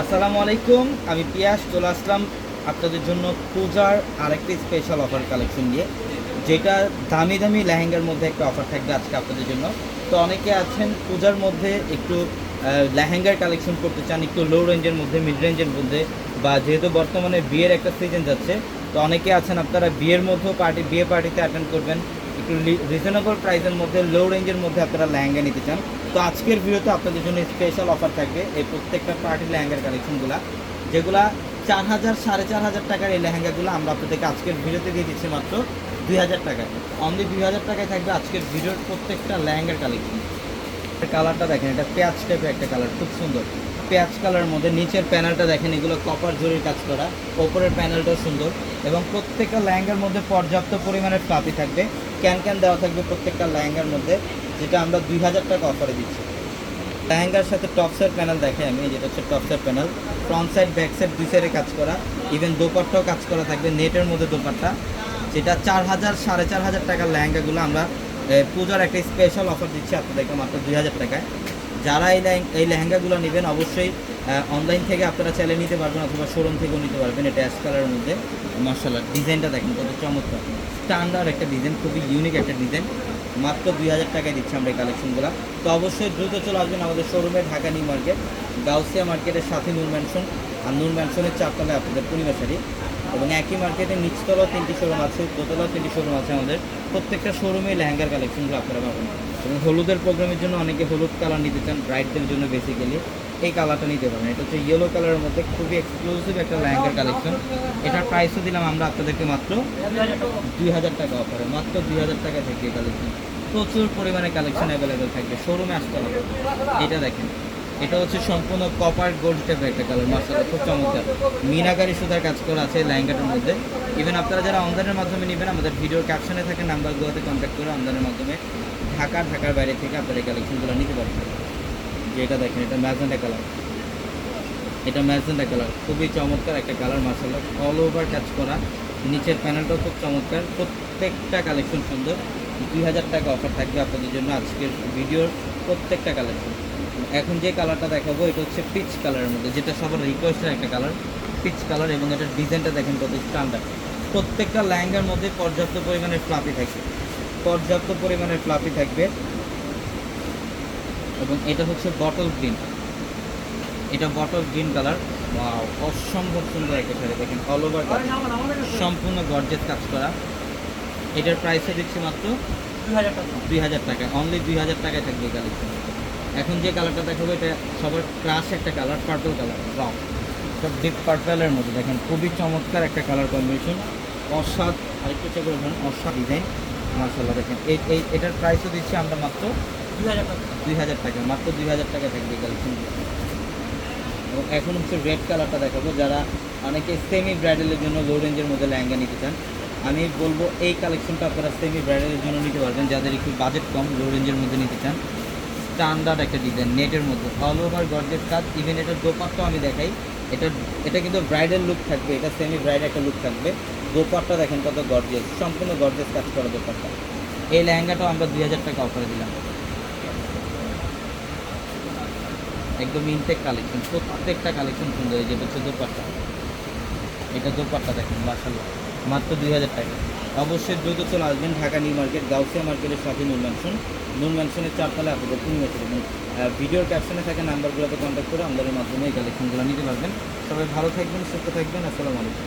আসসালামু আলাইকুম, আমি পিয়াস চলে আসলাম আপনাদের জন্য পূজার আরেকটি স্পেশাল অফার কালেকশন নিয়ে, যেটা দামি দামি লেহেঙ্গার মধ্যে একটা অফার থাকবে আজকে আপনাদের জন্য। তো অনেকে আছেন পূজার মধ্যে একটু লেহেঙ্গার কালেকশন করতে চান, একটু লো রেঞ্জের মধ্যে, মিড রেঞ্জের মধ্যে, বা যেহেতু বর্তমানে বিয়ের একটা সিজন যাচ্ছে, তো অনেকে আছেন আপনারা বিয়ের মধ্যেও বিয়ে পার্টিতে অ্যাটেন্ড করবেন, একটু রিজনেবল প্রাইসের মধ্যে, লো রেঞ্জের মধ্যে আপনারা লেহেঙ্গা নিতে চান। তো আজকের ভিডিওতে আপনাদের জন্য স্পেশাল অফার থাকবে এই প্রত্যেকটা পার্টি লেহেঙ্গার কালেকশনগুলো, যেগুলা 4,000 4,500 টাকার এই লেহেঙ্গাগুলো আমরা আপনাদেরকে আজকের ভিডিওতে দিয়ে দিচ্ছি মাত্র 2,000 টাকায়। অনলি 2,000 টাকায় থাকবে আজকের ভিডিওর প্রত্যেকটা লেহেঙ্গার কালেকশন। কালারটা দেখেন, এটা পেঁয়াজ টাইপের একটা কালার, খুব সুন্দর পেঁয়াজ কালারের মধ্যে। নিচের প্যানেলটা দেখেন, এগুলো কপার জরির কাজ করা, ওপরের প্যানেলটাও সুন্দর, এবং প্রত্যেকটা লেহেঙ্গার মধ্যে পর্যাপ্ত পরিমাণের ফ্লাপি থাকবে, ক্যান দেওয়া থাকবে প্রত্যেকটা লেহেঙ্গার মধ্যে, যেটা আমরা 2,000 টাকা অফারে দিচ্ছি। লেহেঙ্গার সাথে টপসের প্যানেল দেখে আমি, যেটা হচ্ছে টপসের panel, front side back side দুই সাইডে কাজ করা, ইভেন দোপাট্টাও কাজ করা থাকবে নেটের মধ্যে দোপাট্টা, যেটা 4,000 4,500 টাকার লেহেঙ্গাগুলো আমরা পূজার একটা স্পেশাল অফার দিচ্ছি আপনাদেরকে মাত্র 2,000 টাকায়। যারা এই লেহেঙ্গাগুলো নেবেন অবশ্যই অনলাইন থেকে আপনারা চাইলে নিতে পারবেন, অথবা শোরুম থেকেও নিতে পারবেন। এটা অ্যাশ কালারের মধ্যে, মার্শাল্লাহ ডিজাইনটা দেখেন কত চমৎকার, স্ট্যান্ডার্ড একটা ডিজাইন, খুবই ইউনিক একটা ডিজাইন। মাত্র 2,000 টাকায় দিচ্ছি আমরা এই কালেকশনগুলো। তো অবশ্যই দ্রুত চলে আসবেন আমাদের শোরুমে, ঢাকা নিউ মার্কেট, গাউসিয়া মার্কেটের সাথে নূর ম্যানশন, আর নূর ম্যানশনের 4তলায় আপনাদের পূর্ণিমা শাড়ি, এবং একই মার্কেটের নিচতলাও 3টি শোরুম আছে, দোতলাও 3টি শোরুম আছে আমাদের। প্রত্যেকটা শোরুমে লেহেঙ্গার কালেকশনগুলো আপনারা পাবেন। এবং হলুদের প্রোগ্রামের জন্য অনেকে হলুদ কালার নিতে চান, ব্রাইডদের জন্য বেসিক্যালি এই কালারটা নিতে পারেন। এটা হচ্ছে ইয়েলো কালারের মধ্যে খুবই এক্সক্লুসিভ একটা লেহেঙ্গার কালেকশন। এটার প্রাইসও দিলাম আমরা আপনাদেরকে মাত্র 2,000 টাকা অফারে, মাত্র 2,000 টাকা থেকে এই কালেকশন। প্রচুর পরিমাণে কালেকশন অ্যাভেলেবেল থাকবে, শোরুমে আসতে হবে। এটা দেখেন, এটা হচ্ছে সম্পূর্ণ কপার গোল্ড টাইপের একটা কালার, মার্শাল্লাহ খুব চমৎকার, মিনাকারি সুতার কাজ করা আছে লেহেঙ্গাটার মধ্যে। ইভেন আপনারা যারা অনলাইনের মাধ্যমে নেবেন, আমাদের ভিডিওর ক্যাপশনে থাকে নাম্বারগুলোতে কন্ট্যাক্ট করে অনলাইনের মাধ্যমে ঢাকার বাইরে থেকে আপনারা এই কালেকশনগুলো নিতে পারবেন। যে এটা দেখেন, এটা ম্যাজেন্টা কালার, এটা ম্যাজেন্টা কালার, খুবই চমৎকার একটা কালার, মার্শাল্লাহ অল ওভার কাজ করা, নিচের প্যানেলটাও খুব চমৎকার, প্রত্যেকটা কালেকশন সুন্দর। 2,000 টাকা অফার থাকবে আপনাদের জন্য আজকের ভিডিওর প্রত্যেকটা কালেকশন। এখন যে কালারটা দেখাবো এটা হচ্ছে পিচ কালারের মধ্যে, যেটা সবার রিকোয়েস্টের একটা কালার, পিচ কালার, এবং এটার ডিজাইনটা দেখেন কত স্ট্যান্ডার্ড। প্রত্যেকটা লেহেঙ্গার মধ্যে পর্যাপ্ত পরিমাণের ফ্লাপি থাকবে, পর্যাপ্ত পরিমাণের ফ্লাপি থাকবে। এবং এটা হচ্ছে বটল গ্রিন, এটা বটল গ্রিন কালার, অসম্ভব সুন্দর একটা শাড়ি, দেখেন অল ওভার কাজ, সম্পূর্ণ গর্জেস কাজ করা। এটার প্রাইসে দিচ্ছি মাত্র 2,000 টাকা, অনলি 2,000 টাকায় থাকবে এই কালেকশন। এখন যে কালারটা দেখাবো এটা সবার ক্রাশ একটা কালার, পার্পল কালার, রং সব ডিপ পার্পেলের মধ্যে, দেখেন খুবই চমৎকার একটা কালার কম্বিনেশন, অসাধ। আরেকটু চেক করে ধরুন, অসাধ ডিজাইন, মার্শাল্লাহ দেখেন। এটার প্রাইসও দিচ্ছি আমরা মাত্র 2,000 টাকা, মাত্র 2,000 টাকা থাকবে এই কালেকশন। এবং এখন হচ্ছে রেড কালারটা দেখাবো, যারা অনেকে সেমি ব্রাইডালের জন্য লো রেঞ্জের মধ্যে লেহেঙ্গা নিতে চান, আমি বলবো এই কালেকশনটা আপনারা সেমি ব্রাইডালের জন্য নিতে পারবেন, যাদের একটু বাজেট কম, লো রেঞ্জের মধ্যে নিতে চান। স্ট্যান্ডার্ড একটা ডিজাইন, নেটের মধ্যে অল ওভার গর্জেস কাজ, ইভেন এটার দোপাট্টাও আমি দেখাই। এটা কিন্তু ব্রাইডাল লুক থাকবে, এটা সেমি ব্রাইড একটা লুক থাকবে। দোপাট্টা দেখেন কত গর্জেস, সম্পূর্ণ গর্জেস কাজ করা দোপাট্টা। এই লেহেঙ্গাটাও আমরা 2,000 টাকা অফারে দিলাম, একদম ইনটেক কালেকশন, প্রত্যেকটা কালেকশন সুন্দর। এই যেটা হচ্ছে দোপাট্টা, এটা দোপাট্টা দেখেন মাশাআল্লাহ, মাত্র 2,000 টাকা। অবশ্যই দ্রুত চলে আসবেন ঢাকা নিউ মার্কেট, গাউসিয়া মার্কেটের সাথে নূর ম্যানশন, নূর ম্যানশনের 4তলায় আপনাদের পূর্ণিমা শাড়ি। এবং ভিডিওর ক্যাপশনে থাকে নাম্বারগুলোতে কন্ট্যাক্ট করে আমাদের মাধ্যমে এই কালেকশনগুলো নিতে পারবেন। সবাই ভালো থাকবেন, সুস্থ থাকবেন, আসসালামু আলাইকুম।